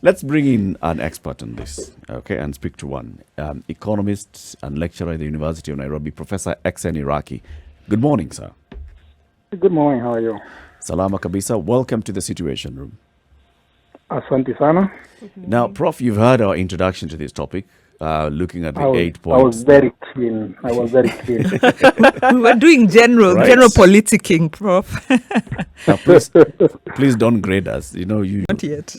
Let's bring in an expert on this, okay, and speak to one. Economist and lecturer at the University of Nairobi, Professor XN Iraki. Good morning, sir. Good morning, how are you? Salama kabisa. Welcome to the Situation Room. Asante sana. Now, Prof, you've heard our introduction to this topic, looking at the 8 points. I was very keen. We were doing general politicking, Prof. Now, please don't grade us. You know, you Not yet.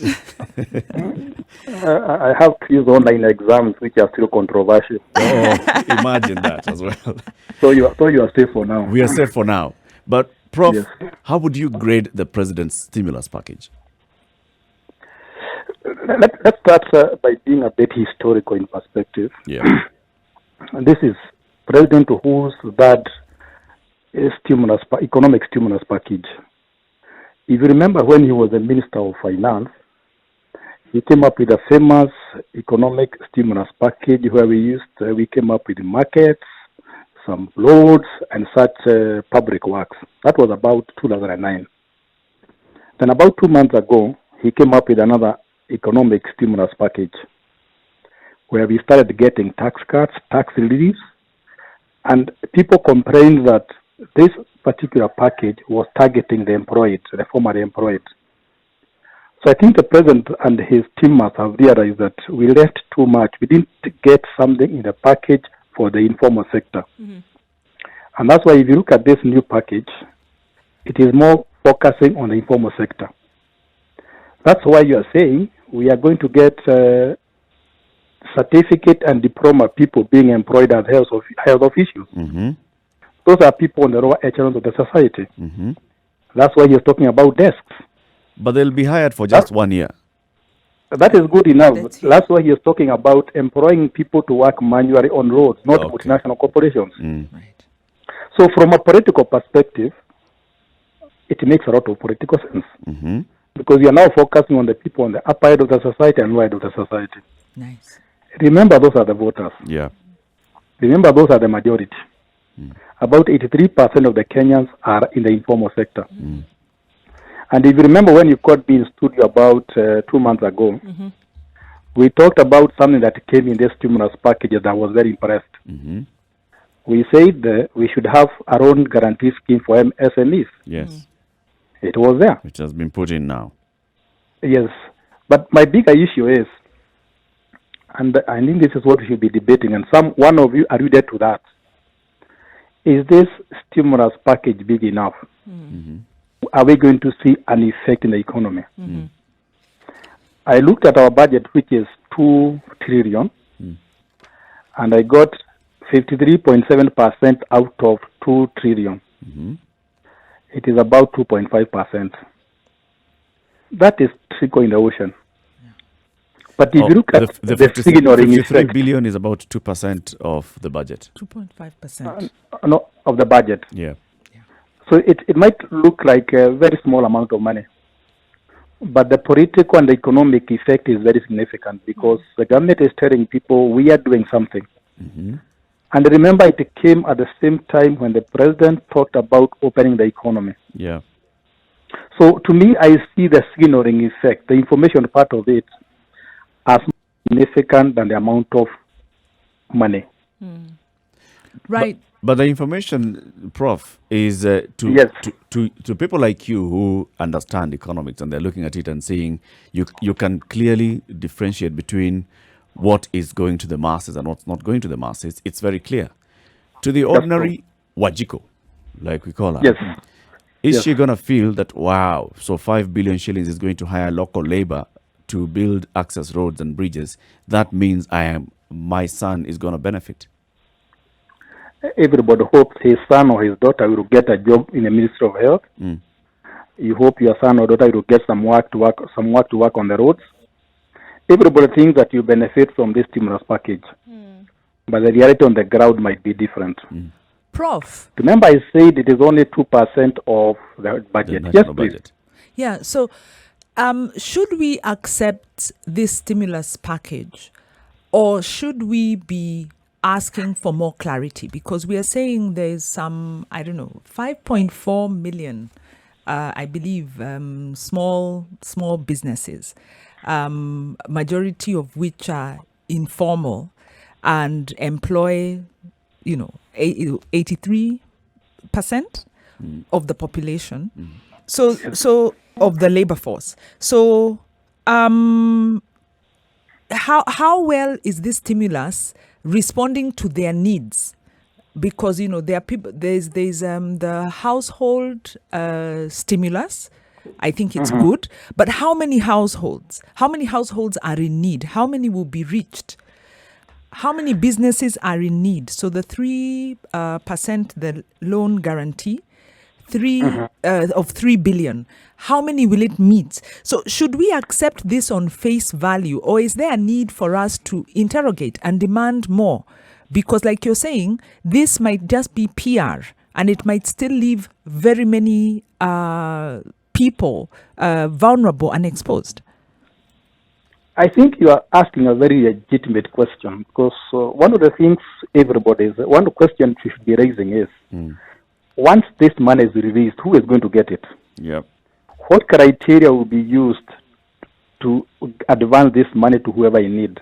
I have to use online exams, which are still controversial. Oh, imagine that as well. So you are safe for now. We are safe for now. But, Prof, Yes. how would you grade the president's stimulus package? Let's start by being a bit historical in perspective. Yeah. This is President Uhuru's third economic stimulus package. If you remember, when he was the Minister of Finance, he came up with a famous economic stimulus package where we came up with markets, some roads, and such public works. That was about 2009. Then about 2 months ago, he came up with another economic stimulus package where we started getting tax cuts, tax reliefs, and people complained that this particular package was targeting the employed, the formerly employed. So I think the president and his team must have realized that we left too much. We didn't get something in the package for the informal sector. Mm-hmm. And that's why if you look at this new package, it is more focusing on the informal sector. That's why you are saying we are going to get certificate and diploma people being employed as health officials. Mm-hmm. Those are people on the lower echelons of the society. Mm-hmm. That's why he's talking about desks. But they'll be hired for just 1 year. That is good enough. That's why he is talking about employing people to work manually on roads, not multinational corporations. Mm. Right. So from a political perspective, it makes a lot of political sense. Mm-hmm. Because we are now focusing on the people on the upper end of the society and lower end of the society. Nice. Remember, those are the voters. Yeah. Remember, those are the majority. Mm. About 83% of the Kenyans are in the informal sector. Mm. And if you remember when you called me in studio about 2 months ago, mm-hmm. we talked about something that came in this stimulus package that I was very impressed. Mm-hmm. We said we should have our own guarantee scheme for SMEs. Yes. Mm-hmm. It was there. Which has been put in now. Yes. But my bigger issue is, and I think this is what we should be debating, and one of you alluded to that, is this stimulus package big enough? Mm-hmm. Are we going to see an effect in the economy? Mm-hmm. I looked at our budget, which is 2 trillion, and I got 53.7% out of 2 trillion. Mm-hmm. It is about 2.5%. That is trickle in the ocean. Yeah. But if you look at the 53 billion is about 2% of the budget. 2.5%. No, of the budget. Yeah. So it might look like a very small amount of money. But the political and the economic effect is very significant because the government is telling people we are doing something. Mm-hmm. And remember, it came at the same time when the president talked about opening the economy. Yeah. So to me, I see the signaling effect, the information part of it, as significant than the amount of money. Mm. Right. But the information, Prof, is to people like you who understand economics and they're looking at it and saying you can clearly differentiate between what is going to the masses and what's not going to the masses. It's very clear. To the ordinary Wajiko, like we call her, yes. Is she going to feel that, wow, so 5 billion shillings is going to hire local labor to build access roads and bridges? That means my son is going to benefit. Everybody hopes his son or his daughter will get a job in the Ministry of Health. Mm. You hope your son or daughter will get some work to work on the roads. Everybody thinks that you benefit from this stimulus package. Mm. But the reality on the ground might be different. Mm. Prof. Remember, I said it is only 2% of the budget. Yes, please. Budget. Yeah, so should we accept this stimulus package or should we be asking for more clarity? Because we are saying there's some, 5.4 million, I believe, small businesses. majority of which are informal and employ, 83% of the population. So of the labor force. So how well is this stimulus responding to their needs? Because there are people. There's the household stimulus. I think it's good, but how many households? How many households are in need? How many will be reached? How many businesses are in need? So the 3%, the loan guarantee, of 3 billion. How many will it meet? So should we accept this on face value, or is there a need for us to interrogate and demand more? Because like you're saying, this might just be PR and it might still leave very many people vulnerable and exposed. I think you are asking a very legitimate question, because one of the things one question you should be raising is, once this money is released, who is going to get it? Yep. What criteria will be used to advance this money to whoever in need?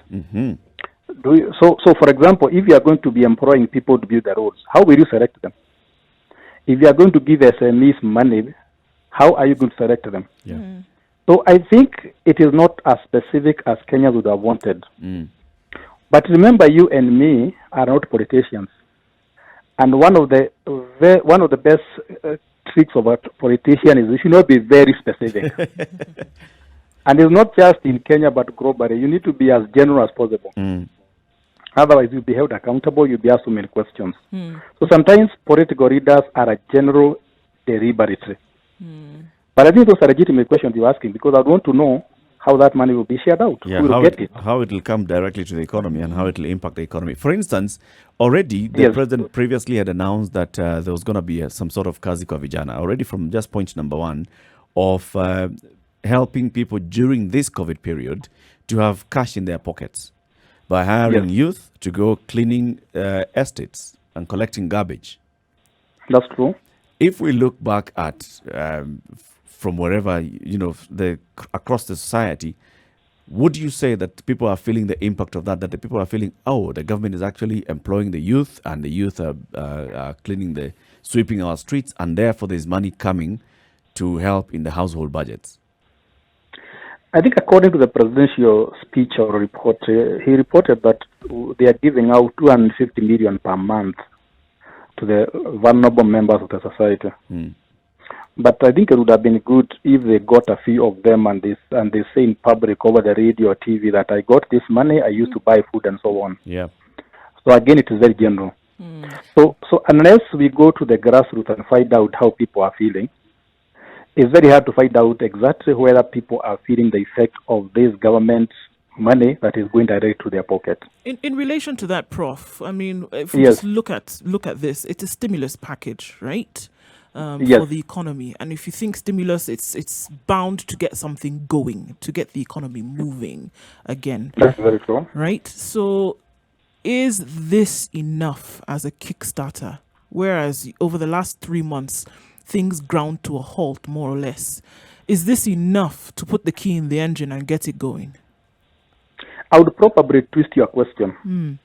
So, for example, if you are going to be employing people to build the roads, how will you select them? If you are going to give SMEs money, how are you going to select them? Yeah. So I think it is not as specific as Kenya would have wanted. But remember, you and me are not politicians. And one of the best tricks of a politician is you should not be very specific. And it's not just in Kenya, but globally. You need to be as general as possible. Otherwise, you'll be held accountable. You'll be asked so many questions. So sometimes political leaders are a general deliberately. But I think those are legitimate questions you're asking, because I want to know how that money will be shared out. Yeah, how it will come directly to the economy and how it will impact the economy. For instance, already the president previously had announced that there was going to be some sort of kazi kwa vijana, already from just point number one of helping people during this COVID period to have cash in their pockets by hiring youth to go cleaning estates and collecting garbage. That's true. If we look back at from wherever, across the society, would you say that people are feeling the impact of that the people are feeling, the government is actually employing the youth and the youth are sweeping our streets, and therefore there's money coming to help in the household budgets? I think according to the presidential speech or report, he reported that they are giving out 250 million per month to the vulnerable members of the society. But I think it would have been good if they got a few of them and they say in public over the radio or TV that I got this money, I used to buy food and so on. Yeah. So again, it is very general. So unless we go to the grassroots and find out how people are feeling, it's very hard to find out exactly whether people are feeling the effect of this government money that is going direct to their pocket. In relation to that, Prof, I mean, if we just look at this, it's a stimulus package, right? For the economy. And if you think stimulus, it's bound to get something going, to get the economy moving again. That's very true. Right? So is this enough as a Kickstarter? Whereas over the last 3 months, things ground to a halt, more or less. Is this enough to put the key in the engine and get it going? I would probably twist your question.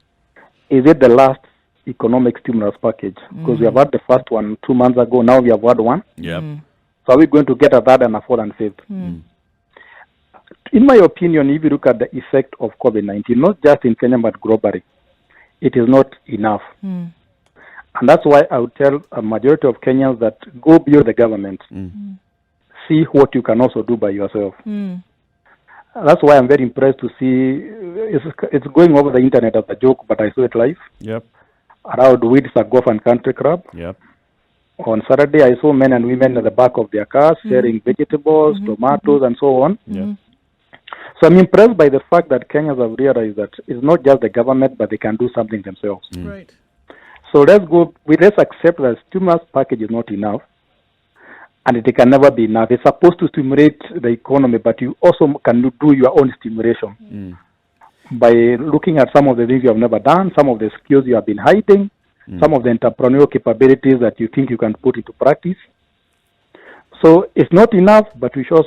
Is it the last economic stimulus package? Because we have had the first one 2 months ago. Now we have had one. Yeah. So are we going to get a third and a fourth and fifth? In my opinion, if you look at the effect of COVID-19, not just in Kenya but globally, it is not enough. And that's why I would tell a majority of Kenyans that go beyond the government. See what you can also do by yourself. That's why I'm very impressed to see it's going over the internet as a joke, but I saw it live. Yep. Around Windsor Golf and Country Club. Yep. On Saturday, I saw men and women at the back of their cars sharing vegetables, tomatoes, and so on. So I'm impressed by the fact that Kenyans have realized that it's not just the government, but they can do something themselves. Right. So let's accept that stimulus package is not enough, and it can never be enough. It's supposed to stimulate the economy, but you also can do your own stimulation by looking at some of the things you have never done, some of the skills you have been hiding, some of the entrepreneurial capabilities that you think you can put into practice. So it's not enough, but we should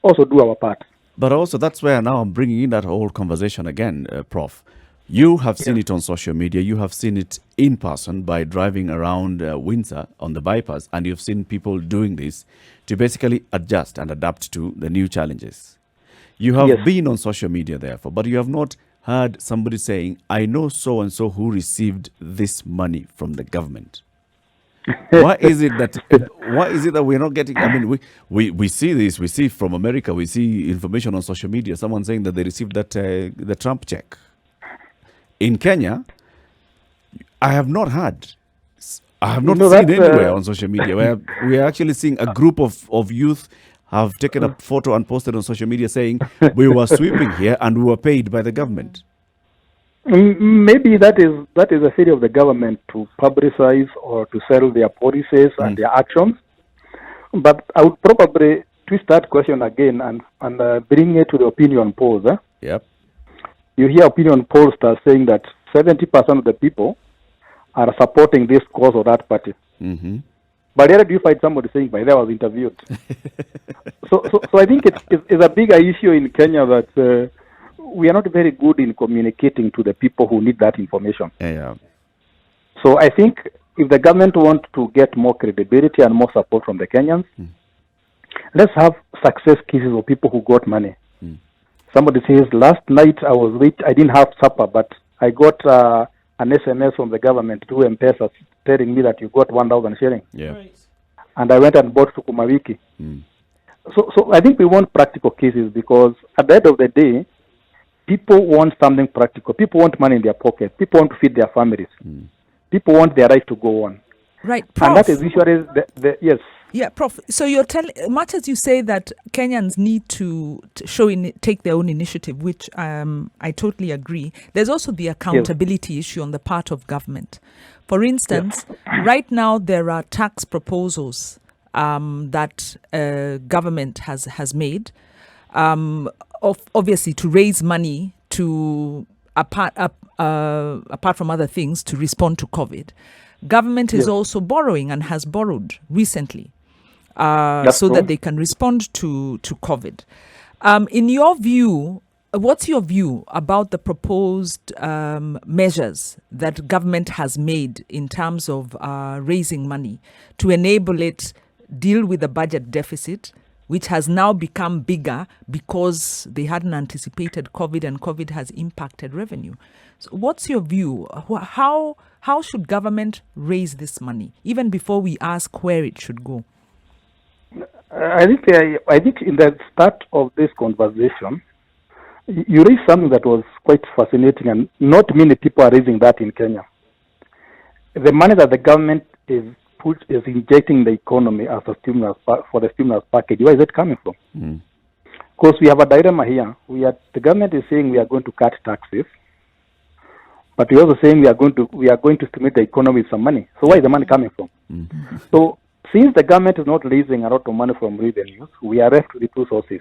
also do our part. But also, that's where now I'm bringing in that whole conversation again, Prof. You have seen it on social media. You have seen it in person by driving around Windsor on the bypass, and you've seen people doing this to basically adjust and adapt to the new challenges. You have been on social media, therefore, but you have not heard somebody saying, I know so-and-so who received this money from the government. Why is it that we're not getting? I mean, we see this. We see from America. We see information on social media. Someone saying that they received that the Trump check. In Kenya, I have not heard. I have not seen anywhere on social media where we are actually seeing a group of youth have taken a photo and posted on social media saying we were sweeping here and we were paid by the government. Maybe that is a failure of the government to publicize or to sell their policies and their actions. But I would probably twist that question again and bring it to the opinion polls. Yep. You hear opinion polls are saying that 70% of the people are supporting this cause or that party. Mm-hmm. But where do you find somebody saying, by there I was interviewed? so I think it's a bigger issue in Kenya that we are not very good in communicating to the people who need that information. Yeah. So I think if the government wants to get more credibility and more support from the Kenyans, let's have success cases of people who got money. Somebody says, last night I didn't have supper, but I got an SMS from the government through M-Pesa telling me that you got 1,000 shillings. Yeah. Right. And I went and bought sukuma wiki. So I think we want practical cases because at the end of the day, people want something practical. People want money in their pocket. People want to feed their families. People want their right to go on. Right, Prof. And that is usually yes. Yeah, Prof. So you're telling, much as you say that Kenyans need to take their own initiative, which I totally agree, there's also the accountability issue on the part of government. For instance, right now there are tax proposals that government has made, obviously to raise money to apart from other things to respond to COVID. Government is also borrowing and has borrowed recently so that they can respond to COVID. In your view, what's your view about the proposed measures that government has made in terms of raising money to enable it deal with the budget deficit, which has now become bigger because they hadn't anticipated COVID and COVID has impacted revenue? So what's your view? How should government raise this money, even before we ask where it should go? I think in the start of this conversation, you raised something that was quite fascinating, and not many people are raising that in Kenya. The money that the government is injecting the economy as a stimulus for the stimulus package, where is it coming from? Because we have a dilemma here. The government is saying we are going to cut taxes, but we're also saying we are going to stimulate the economy with some money. So where is the money coming from? So since the government is not raising a lot of money from revenues, we are left with two sources.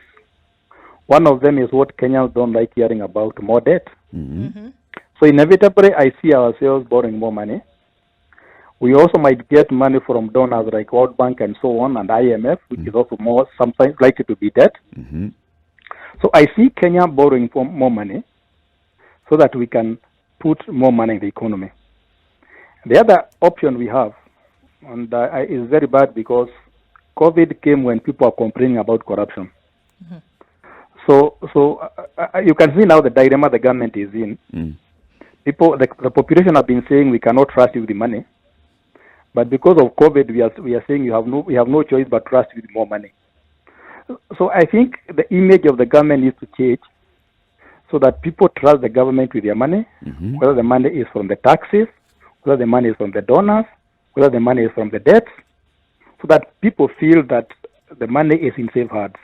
One of them is what Kenyans don't like hearing about, more debt. So inevitably, I see ourselves borrowing more money. We also might get money from donors like World Bank and so on, and IMF, which is also sometimes likely to be debt. So I see Kenya borrowing for more money so that we can put more money in the economy. The other option we have, and is very bad because COVID came when people are complaining about corruption. So you can see now the dilemma the government is in. People, the population have been saying we cannot trust you with the money, but because of COVID, we are saying we have no choice but trust you with more money. So I think the image of the government needs to change, so that people trust the government with their money, whether the money is from the taxes, whether the money is from the donors, whether the money is from the debts, so that people feel that the money is in safe hands.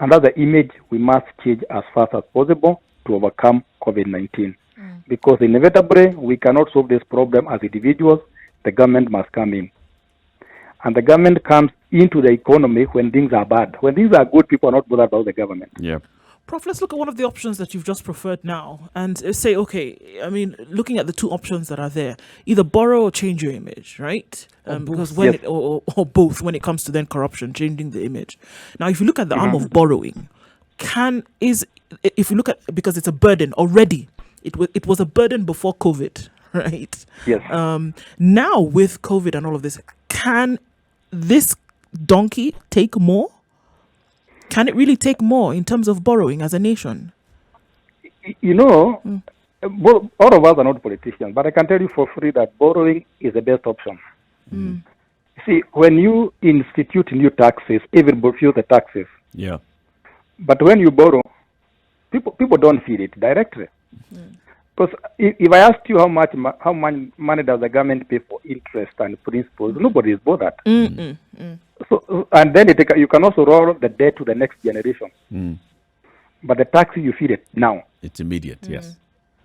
And that's the image we must change as fast as possible to overcome COVID-19. Because inevitably, we cannot solve this problem as individuals. The government must come in. And the government comes into the economy when things are bad. When things are good, people are not bothered about the government. Yeah. Prof, let's look at one of the options that you've just preferred now and say, okay, I mean, looking at the two options that are there, either borrow or change your image, right? Because when or both when it comes to then corruption, changing the image. Now, if you look at the arm of borrowing, if you look at, because it's a burden already, it was a burden before COVID, right? Yes. Now with COVID and all of this, can this donkey take more? Can it really take more in terms of borrowing as a nation? All of us are not politicians, but I can tell you for free that borrowing is the best option. See, when you institute new taxes, everybody feels the taxes. Yeah. But when you borrow, people don't feel it directly. Because if I asked you how much money does the government pay for interest and principal, nobody is bothered. So, and then you can also roll the debt to the next generation. But the taxes, you feel it now. It's immediate, yes.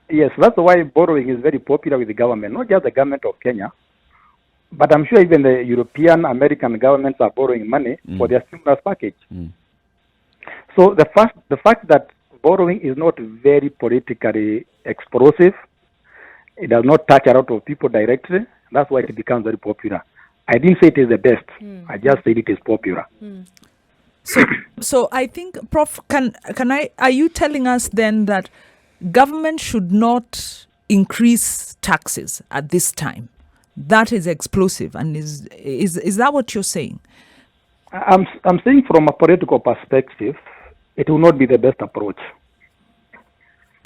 Yes, that's why borrowing is very popular with the government, not just the government of Kenya, but I'm sure even the European, American governments are borrowing money for their stimulus package. So the fact that borrowing is not very politically explosive, it does not touch a lot of people directly, that's why it becomes very popular. I didn't say it is the best. I just said it is popular. So I think, Prof, are you telling us then that government should not increase taxes at this time? That is explosive, and is that what you're saying? I'm saying from a political perspective, it will not be the best approach.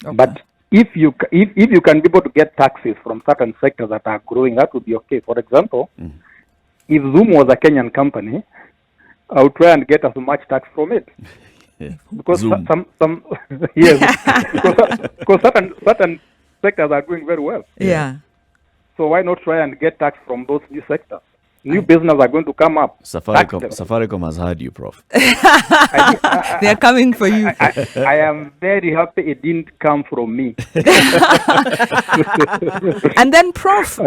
Okay. But if you can be able to get taxes from certain sectors that are growing, that would be okay. For example, if Zoom was a Kenyan company, I would try and get as much tax from it. Because some yes, because certain sectors are doing very well. Yeah. So why not try and get tax from those new sectors? New business are going to come up. Safaricom has heard you, Prof. They are coming for you. I am very happy it didn't come from me. And then, Prof,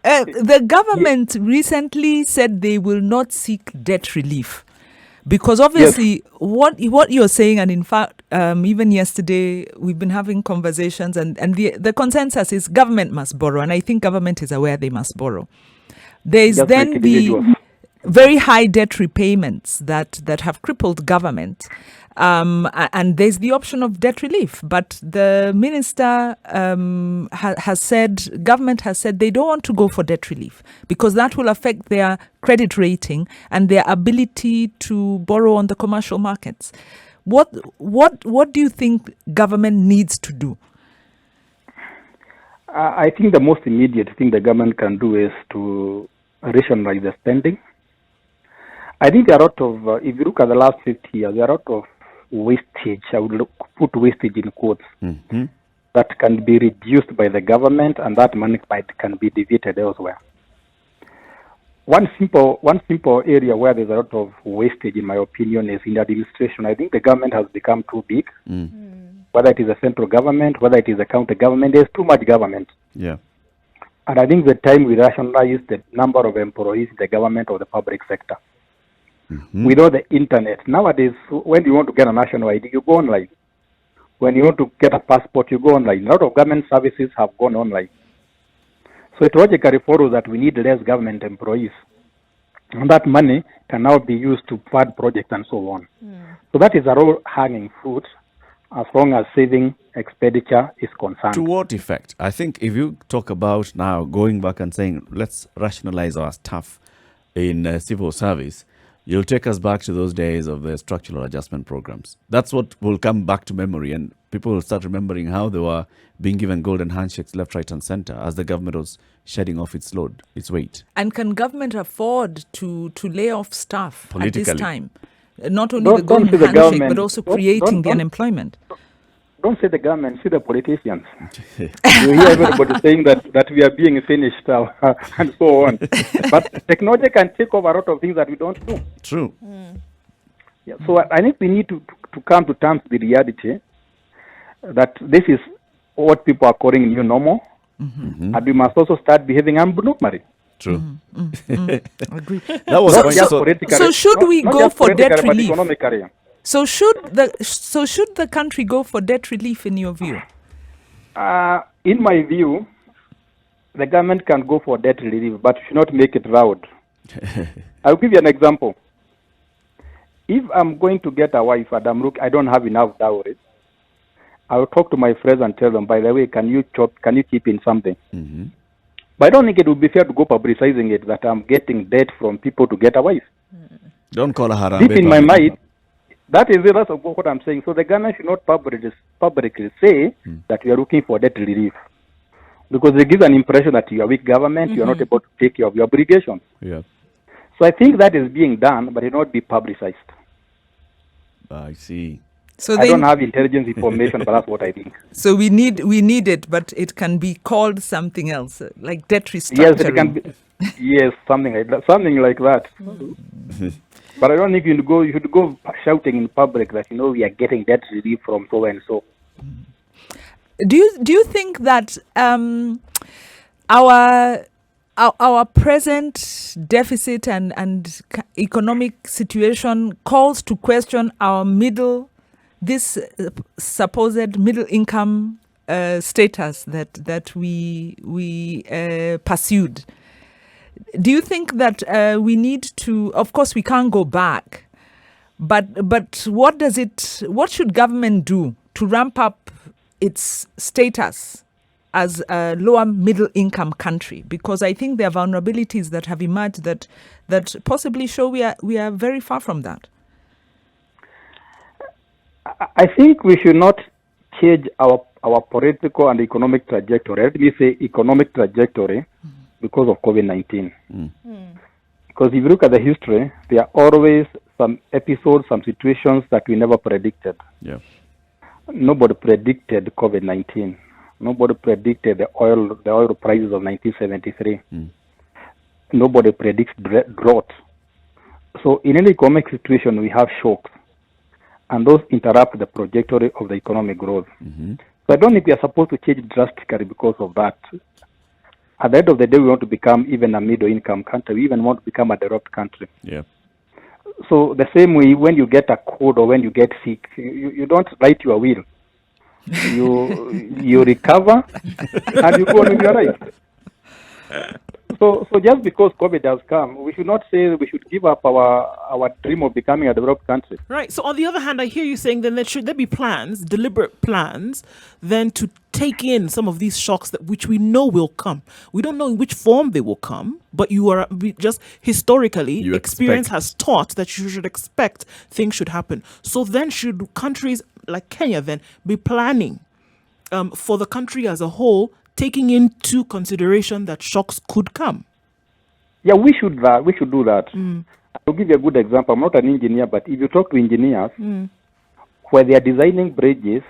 the government recently said they will not seek debt relief. Because obviously, what you're saying, and in fact, even yesterday, we've been having conversations, and the consensus is government must borrow, and I think government is aware they must borrow. There is then the very high debt repayments that have crippled government, and there's the option of debt relief. But the minister government has said they don't want to go for debt relief because that will affect their credit rating and their ability to borrow on the commercial markets. What do you think government needs to do? I think the most immediate thing the government can do is to rationalize the spending. I think there are a lot of, if you look at the last 50 years, there are a lot of wastage, I would put wastage in quotes, that can be reduced by the government, and that money can be deviated elsewhere. One simple area where there's a lot of wastage, in my opinion, is in the administration. I think the government has become too big. Whether it is the central government, whether it is the county government, there's too much government. Yeah. And I think the time we rationalize the number of employees in the government or the public sector. With all the internet, nowadays, when you want to get a national ID, you go online. When you want to get a passport, you go online. A lot of government services have gone online. So it logically follows that we need less government employees. And that money can now be used to fund projects and so on. So that is a low-hanging fruit as long as saving expenditure is concerned. To what effect? I think if you talk about now going back and saying, let's rationalize our staff in civil service, you'll take us back to those days of the structural adjustment programs. That's what will come back to memory, and people will start remembering how they were being given golden handshakes left, right, and center as the government was shedding off its load, its weight. And can government afford to lay off staff at this time? Not only the golden handshake, but also creating the unemployment. Don't say the government, say the politicians. You hear everybody saying that we are being finished and so on. But technology can take over a lot of things that we don't do. True. Yeah, so I think we need to come to terms with the reality that this is what people are calling new normal. And we must also start behaving abnormally. True. Agree. That was so should we go for debt relief? So should the country go for debt relief in your view? In my view, the government can go for debt relief, but should not make it loud. I'll give you an example. if I'm going to get a wife and I don't have enough dowry, I will talk to my friends and tell them, by the way, can you chip in something? Mm-hmm. But I don't think it would be fair to go publicizing it that I'm getting debt from people to get a wife. Don't call a haram. Deep in my mind, that is the rest of what I'm saying. So the government should not publicly say that we are looking for debt relief, because they give an impression that you are weak government, you are not able to take care of your obligations. Yeah. So I think that is being done, but it not be publicized. I see. So I don't have intelligence information, but that's what I think. So we need it, but it can be called something else, like debt restructuring. Yes, it can be. Yes, something like that. But I don't think you should go shouting in public that we are getting debt relief from so and so. Do you think that our present deficit and economic situation calls to question our this supposed middle income status that we pursued? Do you think that we need to? Of course, we can't go back, but what should government do to ramp up its status as a lower middle income country? Because I think there are vulnerabilities that have emerged that possibly show we are very far from that. I think we should not change our political and economic trajectory. Let me say economic trajectory because of COVID-19. Because if you look at the history, there are always some episodes, some situations that we never predicted. Yeah. Nobody predicted COVID-19. Nobody predicted the oil prices of 1973. Nobody predicts drought. So in any economic situation, we have shocks, and those interrupt the trajectory of the economic growth. So I don't think we are supposed to change drastically because of that. At the end of the day, we want to become even a middle-income country. We even want to become a developed country. Yeah. So the same way, when you get a cold or when you get sick, you don't write your will. You recover and you go on with your life. So just because COVID has come, we should not say we should give up our dream of becoming a developed country. Right. So on the other hand, I hear you saying then should there be plans, deliberate plans, then to take in some of these shocks which we know will come. We don't know in which form they will come, but just historically, experience has taught that you should expect things should happen. So then should countries like Kenya then be planning for the country as a whole, taking into consideration that shocks could come? Yeah, we should do that. I'll give you a good example. I'm not an engineer, but if you talk to engineers, where they are designing bridges,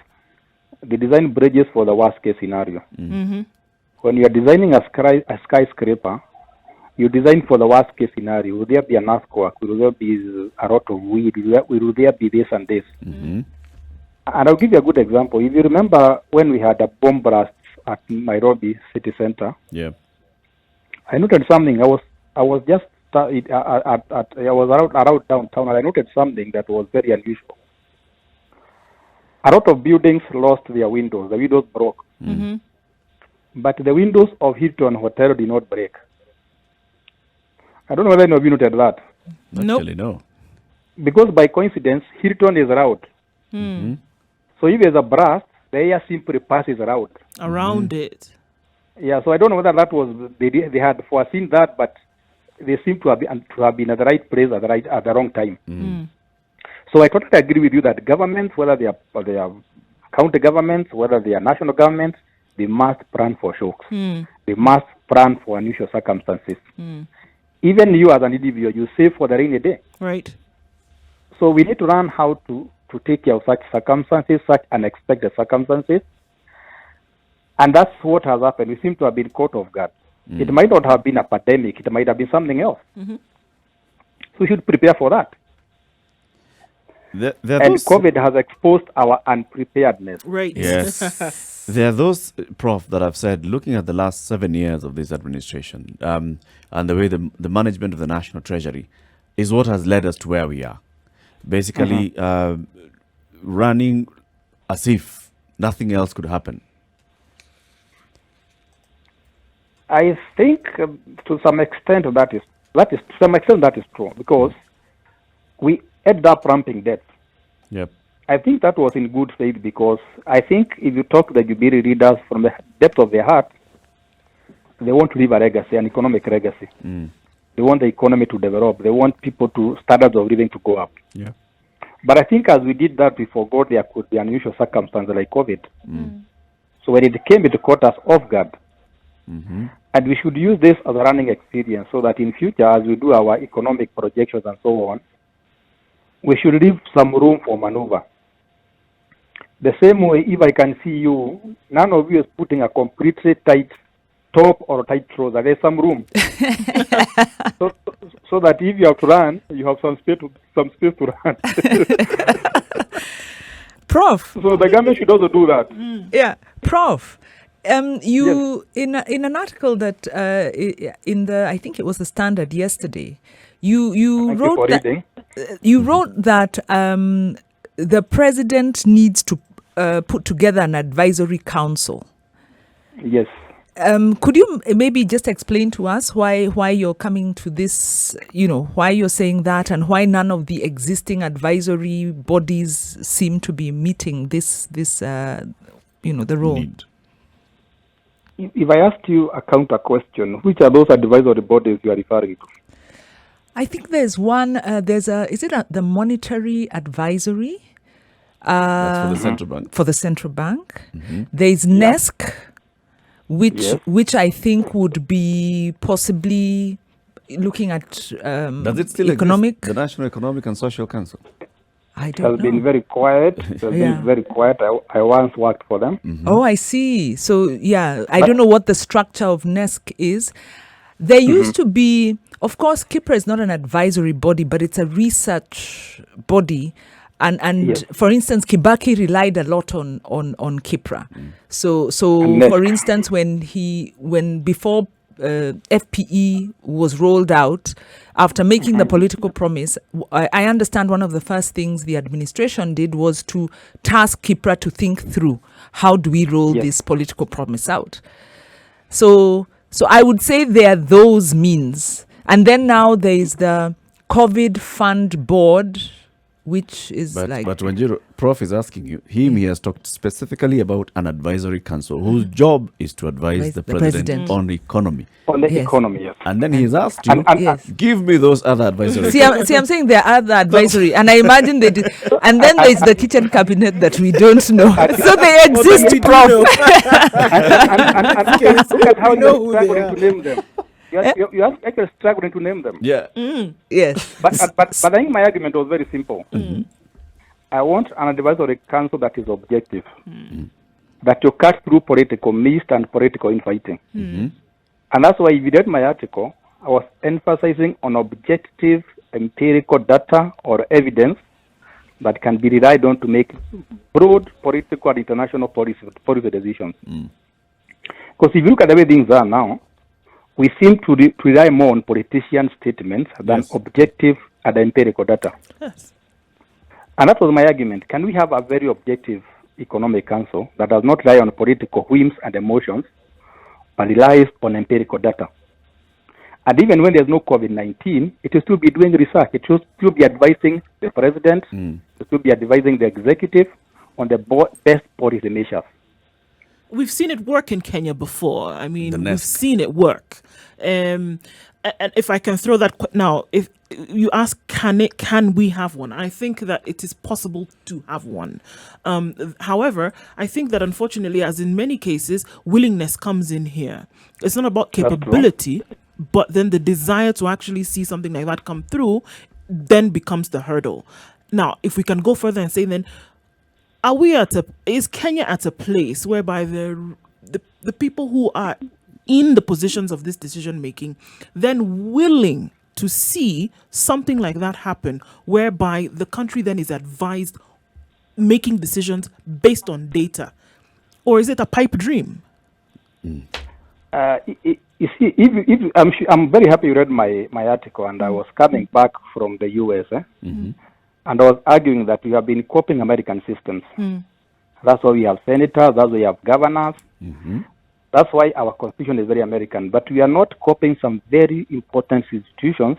they design bridges for the worst case scenario. When you are designing a skyscraper, you design for the worst case scenario. Will there be an earthquake? Will there be a lot of wind? Will there be this and this? And I'll give you a good example. If you remember when we had a bomb blast at Nairobi city center, I noted something. I was just I was around downtown, and I noted something that was very unusual. A lot of buildings lost their windows. The windows broke, but the windows of Hilton Hotel did not break. I don't know whether any of you noted that. Actually, no. Because by coincidence, Hilton is round. So if there's a blast, the air simply passes around it. Yeah, so I don't know whether that was they had foreseen that, but they seem to have been at the right place at the wrong time. So I totally agree with you that governments, whether they are county governments, whether they are national governments, they must plan for shocks. They must plan for unusual circumstances. Even you as an individual, you save for the rainy day. Right. So we need to learn how to take care of such circumstances, such unexpected circumstances. And that's what has happened. We seem to have been caught off guard. It might not have been a pandemic. It might have been something else. So we should prepare for that. And COVID has exposed our unpreparedness. Right. Yes. There are those, Prof, that have said, looking at the last 7 years of this administration and the way the management of the National Treasury is what has led us to where we are. Basically, running as if nothing else could happen. I think to some extent that is true, because we ended up ramping debt. Yep. I think that was in good faith, because I think if you talk to the Jubilee leaders from the depth of their heart, they want to leave a legacy, an economic legacy. They want the economy to develop. They want people to standards of living to go up. Yeah. But I think as we did that, we forgot there could be unusual circumstances like COVID. So when it came, it caught us off guard. And we should use this as a learning experience, so that in future, as we do our economic projections and so on, we should leave some room for maneuver. The same way, if I can see you, none of you is putting a completely tight top or tight trouser. There's some room. so that if you have to run, you have some space to run. Prof. So the government should also do that. Yeah, Prof. You Yes. in an article that in the, I think it was the Standard yesterday, you Thank wrote you for that reading. you wrote that the president needs to put together an advisory council. Yes. Could you maybe just explain to us why you're coming to this, why you're saying that, and why none of the existing advisory bodies seem to be meeting this the role? Need. If I asked you a counter question, which are those advisory bodies you are referring to? I think there's one. Is it the monetary advisory? That's for the central bank. For the central bank. There's NESC, which I think would be possibly looking at Does it still economic. exist? The National Economic and Social Council. I It don't has know. been very quiet. It has been very quiet. I once worked for them. Oh, I see. So, I don't know what the structure of NESC is. There used to be, of course, KIPRA is not an advisory body, but it's a research body. And Yes. for instance, Kibaki relied a lot on KIPRA. So And for instance, when before FPE was rolled out, after making the political promise, I understand one of the first things the administration did was to task KIPRA to think through how do we roll this political promise out. So I would say there are those means. And then now there is the COVID Fund Board, which is But when Prof is asking you, he has talked specifically about an advisory council whose job is to advise the president on the economy. On the economy, yes. And then he's asked you, Yes. give me those other advisory I'm saying there are other advisory, and I imagine they did. And then there's the kitchen cabinet that we don't know. So they exist, Prof. and look at how you're struggling to name them. You're actually struggling to name them. Yeah. Yes. But I think my argument was very simple. I want an advisory council that is objective, that you cut through political mist and political infighting. And that's why if you read my article, I was emphasizing on objective empirical data or evidence that can be relied on to make broad political and international policy decisions. Because if you look at the way things are now, we seem to rely more on politician statements than objective and empirical data. Yes. And that was my argument. Can we have a very objective economic council that does not rely on political whims and emotions, but relies on empirical data? And even when there's no COVID-19, it will still be doing research. It will still be advising the president, it will still be advising the executive on the best policy measures. We've seen it work in Kenya before. I mean, The we've nest. seen it work. And if I can throw that now, if you ask, can we have one? I think that it is possible to have one. However, I think that unfortunately, as in many cases, willingness comes in here. It's not about capability, but then the desire to actually see something like that come through then becomes the hurdle. Now, if we can go further and say then, is Kenya at a place whereby the people who are in the positions of this decision making then willing to see something like that happen, whereby the country then is advised making decisions based on data? Or is it a pipe dream? You see, I'm very happy you read my article, and I was coming back from the US, and I was arguing that we have been copying American systems. That's why we have senators, that's why we have governors. That's why our constitution is very American. But we are not copying some very important institutions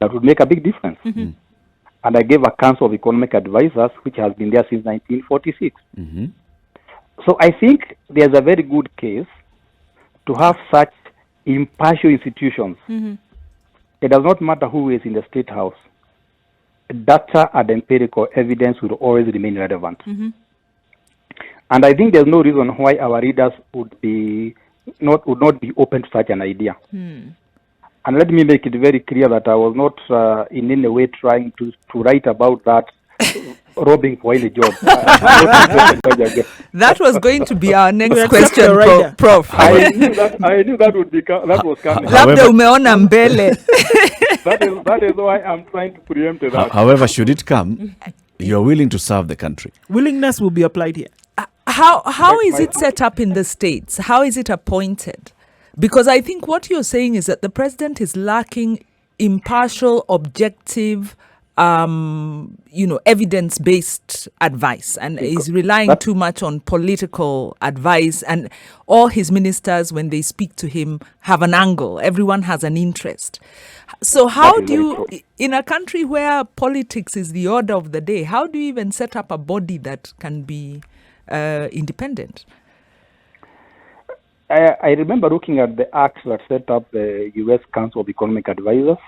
that would make a big difference. and I gave a Council of Economic Advisors, which has been there since 1946. Mm-hmm. So I think there's a very good case to have such impartial institutions. Mm-hmm. It does not matter who is in the State House. Data and empirical evidence will always remain relevant. Mm-hmm. And I think there's no reason why our readers would not be open to such an idea. Mm. And let me make it very clear that I was not in any way trying to write about that robbing for any job. That was going to be our next We question, accept your Prof. I knew that was coming. Labda umeona mbele. That is why I'm trying to preempt that. However, should it come, you're willing to serve the country. Willingness will be applied here. How is it set up in the States? How is it appointed? Because I think what you're saying is that the president is lacking impartial, objective, evidence-based advice, and is relying too much on political advice. And all his ministers, when they speak to him, have an angle. Everyone has an interest. So how do you, in a country where politics is the order of the day, how do you even set up a body that can be independent? I remember looking at the act that set up the U.S. Council of Economic Advisors.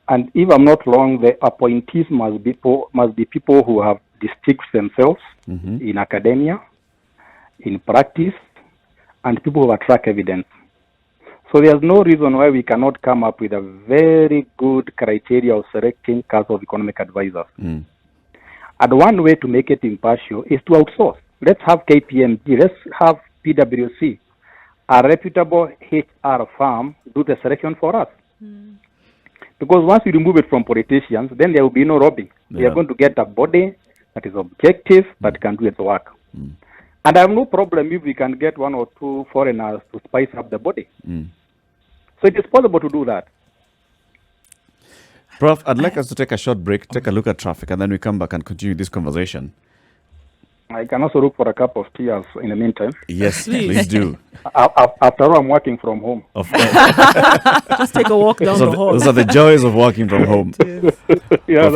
And if I'm not wrong, the appointees must be people who have distinguished themselves in academia, in practice, and people who have track evidence. So there's no reason why we cannot come up with a very good criteria of selecting Council of Economic Advisors. Mm. And one way to make it impartial is to outsource. Let's have KPMG, let's have PwC, a reputable HR firm, do the selection for us. Mm. Because once we remove it from politicians, then there will be no robbing. Yeah. We are going to get a body that is objective, that can do its work. Mm. And I have no problem if we can get one or two foreigners to spice up the body. Mm. So it is possible to do that. Prof, I'd like us to take a short break, take a look at traffic, and then we come back and continue this conversation. I can also look for a cup of tea in the meantime. Yes, please do. After all, I'm working from home. Of course. Just take a walk down the hall. Those are the joys of working from home. Yeah,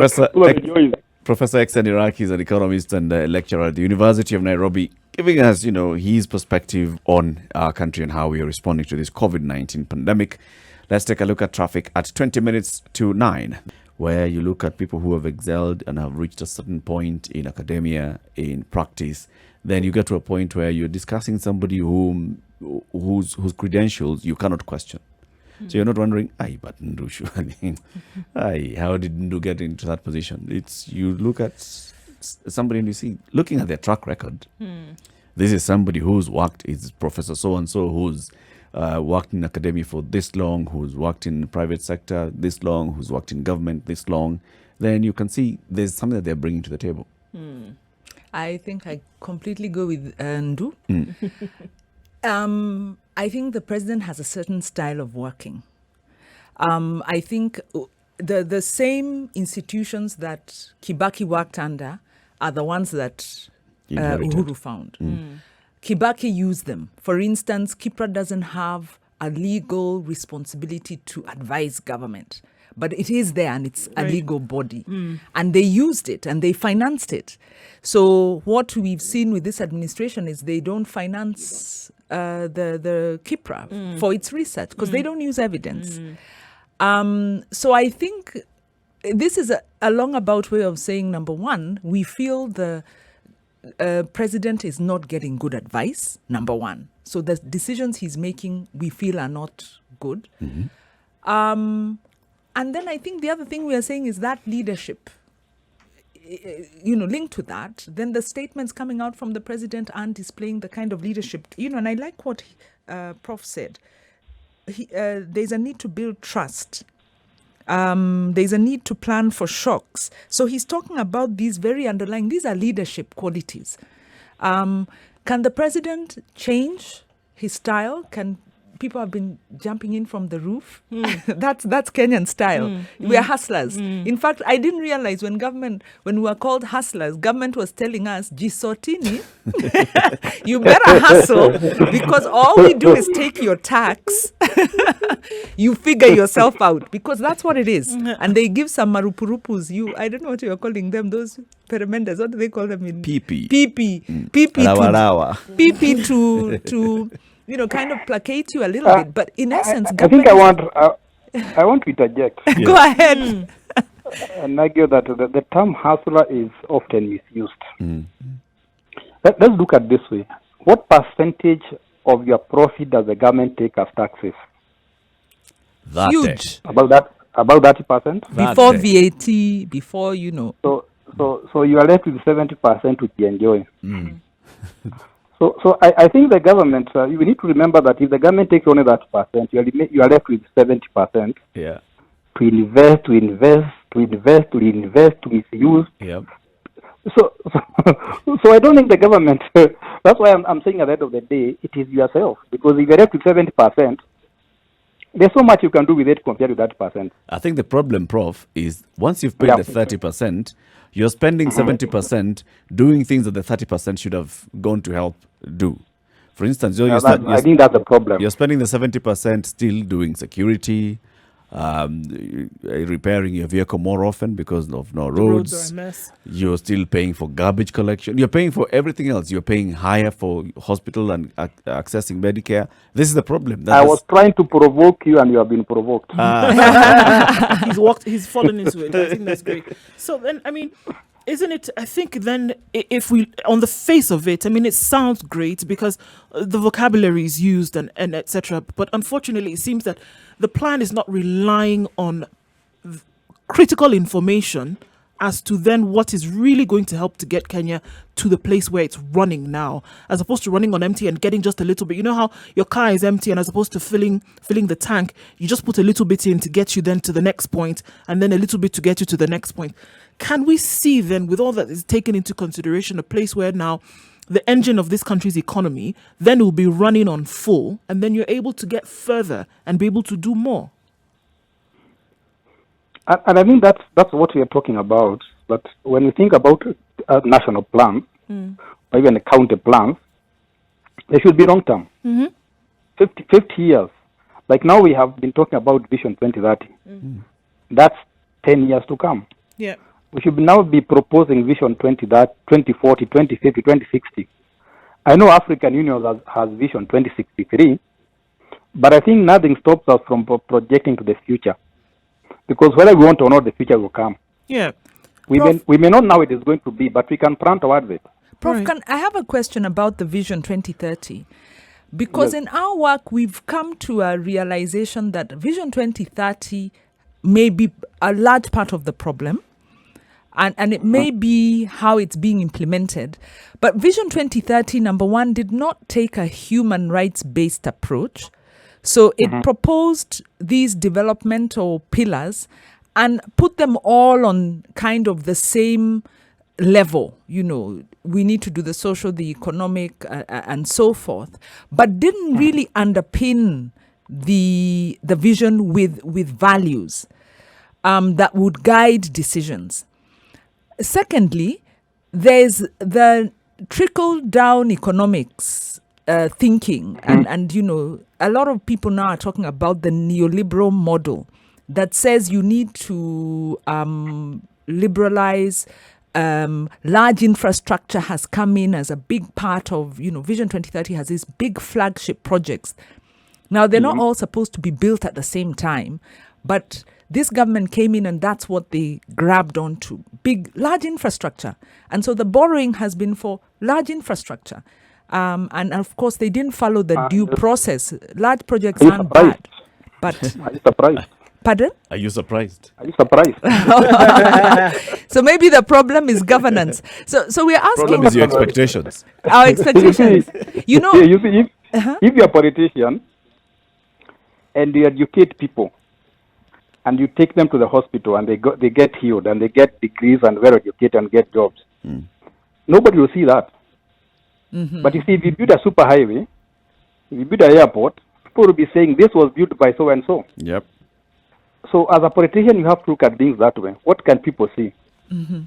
Professor XN Iraki is an economist and lecturer at the University of Nairobi, giving us, his perspective on our country and how we are responding to this COVID-19 pandemic. Let's take a look at traffic at 20 minutes to 9, where you look at people who have excelled and have reached a certain point in academia, in practice. Then you get to a point where you're discussing somebody whose credentials you cannot question. So you're not wondering, how did Ndu get into that position? You look at somebody and you see, looking at their track record, this is somebody who's worked, is Professor so-and-so, who's worked in academia for this long, who's worked in the private sector this long, who's worked in government this long. Then you can see there's something that they're bringing to the table. I think I completely go with Ndu. I think the president has a certain style of working. I think the same institutions that Kibaki worked under are the ones that Uhuru found. Kibaki used them. For instance, Kipra doesn't have a legal responsibility to advise government, but it is there and it's a legal body. And they used it and they financed it. So what we've seen with this administration is they don't finance the Kipra for its research because they don't use evidence. So I think this is a long-about way of saying, number one, we feel the president is not getting good advice, number one. So the decisions he's making, we feel, are not good. And then I think the other thing we are saying is that leadership, linked to that, then the statements coming out from the president aren't displaying the kind of leadership, and I like what Prof said. There's a need to build trust. There's a need to plan for shocks. So he's talking about these very underlying, these are leadership qualities. Can the president change his style? Can people have been jumping in from the roof. That's Kenyan style. We are hustlers. In fact, I didn't realize when we were called hustlers, government was telling us, Jisotini, you better hustle because all we do is take your tax. You figure yourself out because that's what it is. And they give some marupurupus. I don't know what you're calling them, those peremendas. What do they call them in? PP. PP to kind of placate you a little bit. But in essence, I think I want to interject. Yes. Go ahead. And argue that the term hustler is often misused. Let's look at this way. What percentage of your profit does the government take as taxes? Huge. About 30%? Before VAT, before, So you are left with 70% which you enjoy. So I think the government, we need to remember that if the government takes only that percent, you are left with 70%. Yeah. To invest, to misuse. Yeah. So I don't think the government, that's why I'm saying at the end of the day, it is yourself. Because if you're left with 70%, there's so much you can do with it compared to that percent. I think the problem, Prof, is once you've paid the 30%, you're spending 70% doing things that the 30% should have gone to help do. For instance, I think that's the problem. You're spending the 70% still doing security, repairing your vehicle more often because of no roads. Roads are a mess. You're still paying for garbage collection. You're paying for everything else. You're paying higher for hospital and accessing Medicare. This is the problem. I was trying to provoke you and you have been provoked. He's fallen into it. I think that's great. So then, isn't it, I think then, if we, on the face of it, it sounds great because the vocabulary is used and etc. But unfortunately, it seems that the plan is not relying on critical information as to then what is really going to help to get Kenya to the place where it's running now, as opposed to running on empty and getting just a little bit. You know how your car is empty and as opposed to filling the tank, you just put a little bit in to get you then to the next point and then a little bit to get you to the next point. Can we see then, with all that is taken into consideration, a place where now the engine of this country's economy then will be running on full and then you're able to get further and be able to do more? And I think that's what we are talking about. But when we think about a national plan, or even a county plan, they should be long term. 50 years. Like now we have been talking about Vision 2030. That's 10 years to come. Yeah. We should now be proposing Vision 2040, 2050, 2060. I know African Union has Vision 2063, but I think nothing stops us from projecting to the future. Because whether we want or not, the future will come. Yeah. We may not know how it is going to be, but we can plan towards it. Prof, I have a question about the Vision 2030. Because in our work, we've come to a realization that Vision 2030 may be a large part of the problem. And it may be how it's being implemented. But Vision 2030, number one, did not take a human rights-based approach. So it proposed these developmental pillars and put them all on kind of the same level. We need to do the social, the economic, and so forth, but didn't really underpin the vision with values that would guide decisions. Secondly, there's the trickle-down economics thinking. And a lot of people now are talking about the neoliberal model that says you need to liberalize. Large infrastructure has come in as a big part of, Vision 2030 has these big flagship projects. Now, they're not all supposed to be built at the same time, but this government came in and that's what they grabbed onto, large infrastructure. And so the borrowing has been for large infrastructure. And of course, they didn't follow the due process. Large projects aren't bad. But Are you surprised? Pardon? Are you surprised? Are you surprised? So maybe the problem is governance. So we're asking... Problem is your expectations. Our expectations. If you're a politician and you educate people and you take them to the hospital and they get healed and they get degrees and well educated and get jobs, nobody will see that. But you see, if you build a super highway, if you build an airport, people will be saying this was built by so and so. Yep. So as a politician, you have to look at things that way. What can people see? Mm-hmm.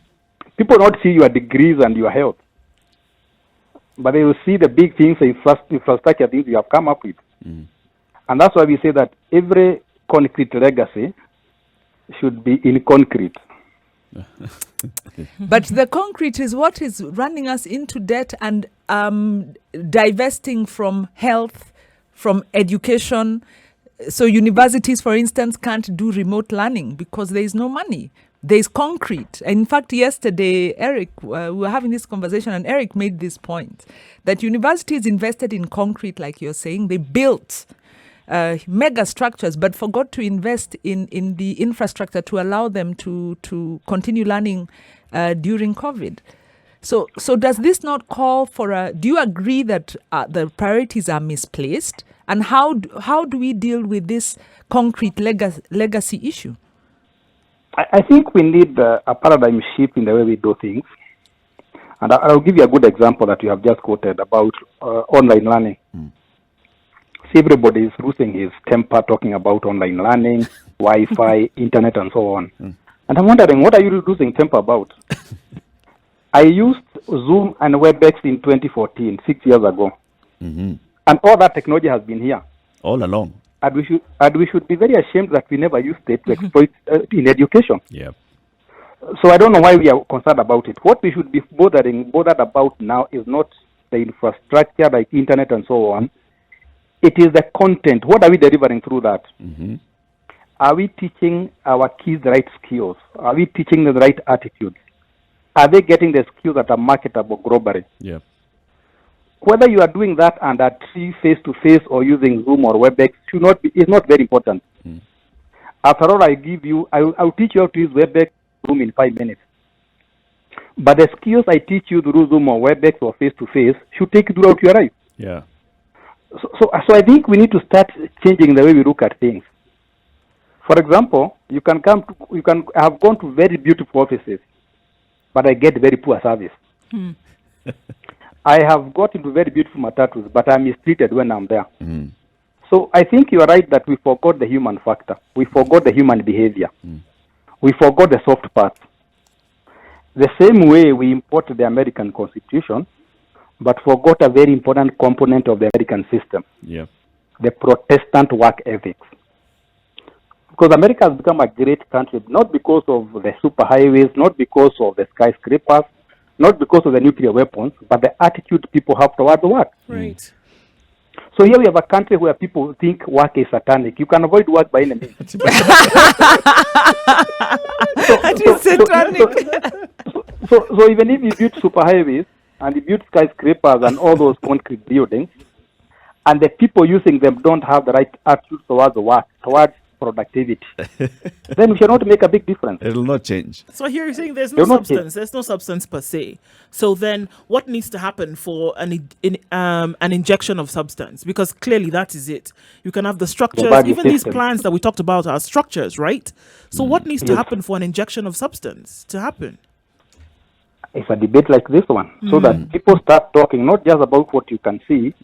People not see your degrees and your health, but they will see the big things, the infrastructure things you have come up with. Mm. And that's why we say that every concrete legacy should be in concrete. But the concrete is what is running us into debt and divesting from health, from education. So universities, for instance, can't do remote learning because there is no money. There is concrete. In fact, yesterday, Eric, we were having this conversation and Eric made this point that universities invested in concrete, like you're saying. They built mega structures, but forgot to invest in the infrastructure to allow them to continue learning during COVID. So does this not call for do you agree that the priorities are misplaced? And how do we deal with this concrete legacy issue? I think we need a paradigm shift in the way we do things. And I'll give you a good example that you have just quoted about online learning. See, everybody is losing his temper talking about online learning, Wi-Fi, internet, and so on. And I'm wondering, what are you losing temper about? I used Zoom and WebEx in 2014, 6 years ago. Mm-hmm. And all that technology has been here. All along. And we should be very ashamed that we never used it to exploit in education. Yeah. So I don't know why we are concerned about it. What we should be bothered about now is not the infrastructure like internet and so on. It is the content. What are we delivering through that? Mm-hmm. Are we teaching our kids the right skills? Are we teaching them the right attitudes? Are they getting the skills that are marketable globally? Yeah. Whether you are doing that and at face-to-face or using Zoom or WebEx is not very important. After all, I'll teach you how to use WebEx Zoom in 5 minutes. But the skills I teach you through Zoom or WebEx or face-to-face should take you throughout your life. Yeah. So I think we need to start changing the way we look at things. For example, I have gone to very beautiful offices, but I get very poor service. I have got into very beautiful matatus, but I'm mistreated when I'm there. So I think you are right that we forgot the human factor. We forgot the human behavior. We forgot the soft part. The same way we import the American Constitution, but forgot a very important component of the American system. Yeah. The Protestant work ethics. Because America has become a great country, not because of the superhighways, not because of the skyscrapers, not because of the nuclear weapons, but the attitude people have towards work. Right. So here we have a country where people think work is satanic. You can avoid work by any means. So even if you build superhighways and you build skyscrapers and all those concrete buildings, and the people using them don't have the right attitude towards work, towards productivity, then we cannot make a big difference. It will not change. So here you're saying there's no substance. There's no substance per se. So then what needs to happen for an injection of substance? Because clearly that is it. You can have the structures. Even these plans that we talked about are structures, right? So what needs to happen for an injection of substance to happen? It's a debate like this one, so that people start talking not just about what you can see,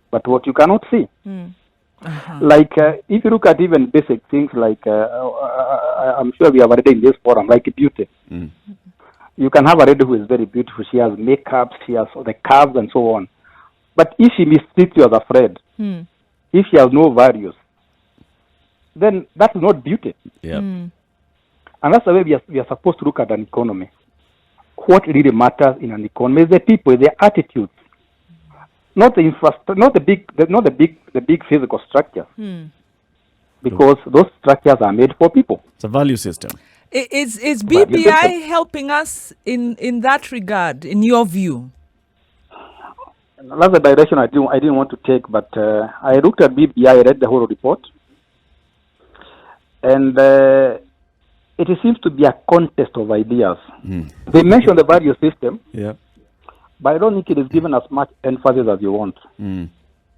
but what you cannot see. Like, if you look at even basic things like, I'm sure we have already in this forum, like beauty. You can have a lady who is very beautiful. She has makeup, she has the curves and so on. But if she mistreats you as a friend, if she has no values, then that's not beauty. Yeah. And that's the way we are supposed to look at an economy. What really matters in an economy is the people, their attitudes. Not the infrastructure, not the big physical structure, because those structures are made for people. It's a value system. Is BBI helping us in that regard, in your view? That's the direction I didn't want to take, but I looked at BBI, I read the whole report, and it seems to be a contest of ideas. They mention the value system. Yeah. But I don't think it is given as much emphasis as you want,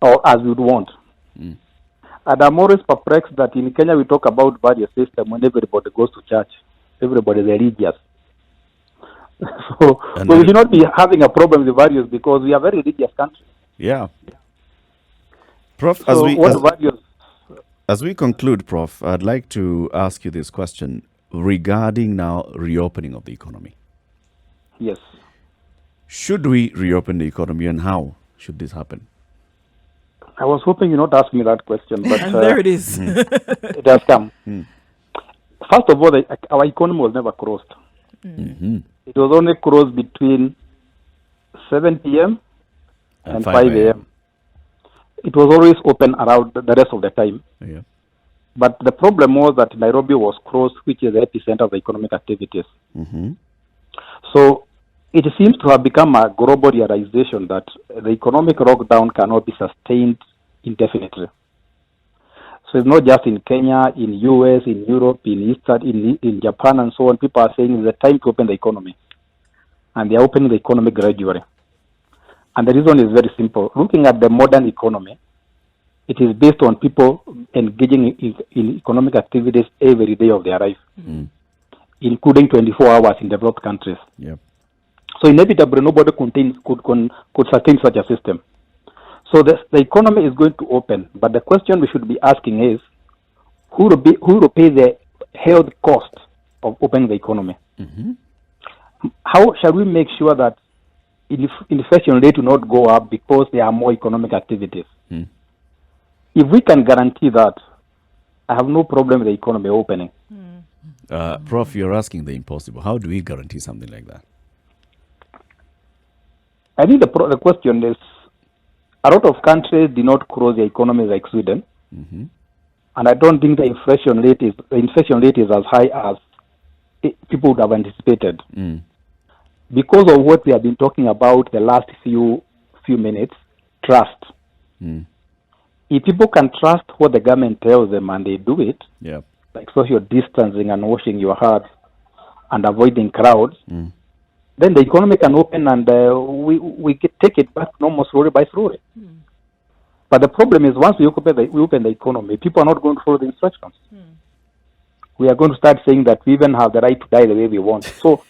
or as you'd want. And I'm always perplexed that in Kenya we talk about value system when everybody goes to church. Everybody is religious. So we should not be having a problem with values because we are a very religious country. Yeah. Prof, So as we conclude, Prof, I'd like to ask you this question regarding now reopening of the economy. Yes. Should we reopen the economy, and how should this happen? I was hoping you not ask me that question, but And there it is. it has come. First of all, our economy was never closed. It was only closed between 7 p.m. and 5 a.m. It was always open around the rest of the time. Yeah. But the problem was that Nairobi was closed, which is the epicenter of the economic activities. So it seems to have become a global realization that the economic lockdown cannot be sustained indefinitely. So it's not just in Kenya, in US, in Europe, in Japan, and so on. People are saying it's the time to open the economy. And they are opening the economy gradually. And the reason is very simple. Looking at the modern economy, it is based on people engaging in economic activities every day of their life, including 24 hours in developed countries. Yep. So inevitably, nobody could sustain such a system. So the economy is going to open, but the question we should be asking is, who will pay the health cost of opening the economy? How shall we make sure that inflation rate will not go up because there are more economic activities? If we can guarantee that, I have no problem with the economy opening. Prof, you're asking the impossible. How do we guarantee something like that? I think the question is, a lot of countries do not close their economies like Sweden, and I don't think the inflation rate is as high as people would have anticipated. Because of what we have been talking about the last few minutes, trust. If people can trust what the government tells them and they do it, like social distancing and washing your hands and avoiding crowds, then the economy can open and we can take it back almost slowly by slowly. But the problem is, once we open the economy, people are not going to follow the instructions. We are going to start saying that we even have the right to die the way we want. So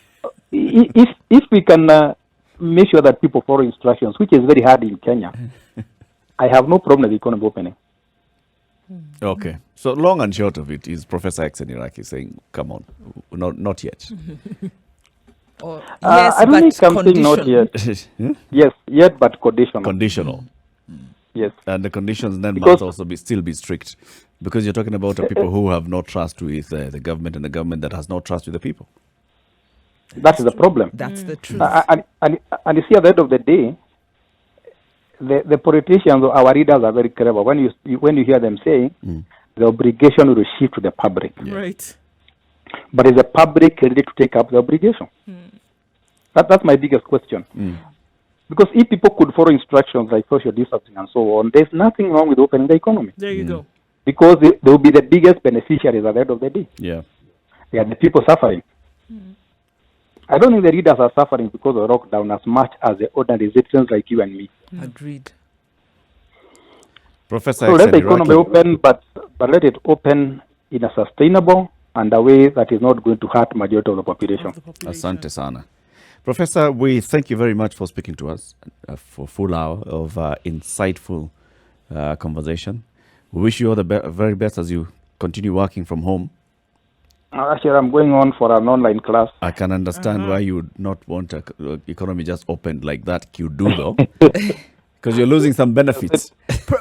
if we can make sure that people follow instructions, which is very hard in Kenya, I have no problem with the economy opening. Okay. So long and short of it is Professor XN Iraki saying, come on, not yet. Yes, I but something not yet. Yes, yet but conditional. Conditional. Yes. And the conditions then must also still be strict, because you're talking about people who have no trust with the government, and the government that has no trust with the people. That's the problem. That's the truth. And you see, at the end of the day, the politicians, our leaders, are very clever. When you hear them saying the obligation will shift to the public, Right. but is the public ready to take up the obligation? That's my biggest question. Because if people could follow instructions like social distancing and so on, there's nothing wrong with opening the economy. There you go. Because they will be the biggest beneficiaries at the end of the day. Yeah. They are the people suffering. I don't think the leaders are suffering because of lockdown as much as the ordinary citizens like you and me. Agreed. Professor, so let the economy open, but let it open in a sustainable and a way that is not going to hurt majority of the population. Asante sana. Professor, we thank you very much for speaking to us for a full hour of insightful conversation. We wish you all the very best as you continue working from home. Actually, I'm going on for an online class. I can understand why you would not want the economy just opened like that. You do though, because you're losing some benefits.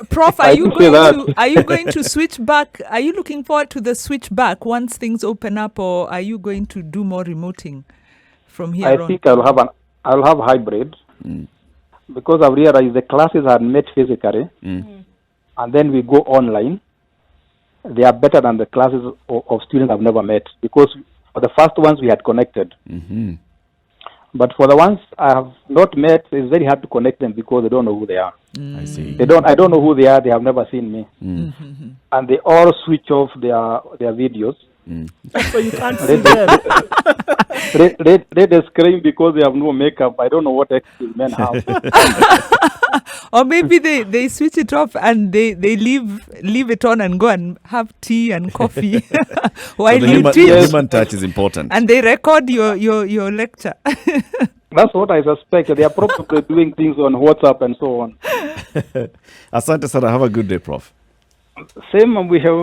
Prof, are you going to switch back? Are you looking forward to the switch back once things open up, or are you going to do more remoting from here on? I think I'll have hybrid because I've realized the classes are met physically and then we go online. They are better than the classes of students I've never met, because for the first ones we had connected. But for the ones I have not met, it's very hard to connect them because they don't know who they are. I see. I don't know who they are. They have never seen me. And they all switch off their videos. So you can't see them. They scream because they have no makeup. I don't know what excuse men have. Or maybe they switch it off and they leave it on and go and have tea and coffee while so you teach. The human touch is important. And they record your lecture. That's what I suspect. They are probably doing things on WhatsApp and so on. Asante sana. Have a good day, Prof. Same, we have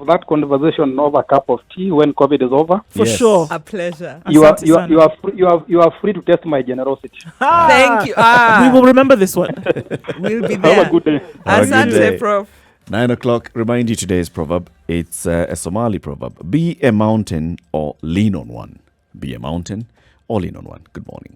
that conversation over a cup of tea when COVID is over. For sure. A pleasure. You are free to test my generosity. Thank you. We will remember this one. We'll be there. Have a good day. Asante, Prof. 9 o'clock. Remind you today's proverb. It's a Somali proverb. Be a mountain or lean on one. Be a mountain or lean on one. Good morning.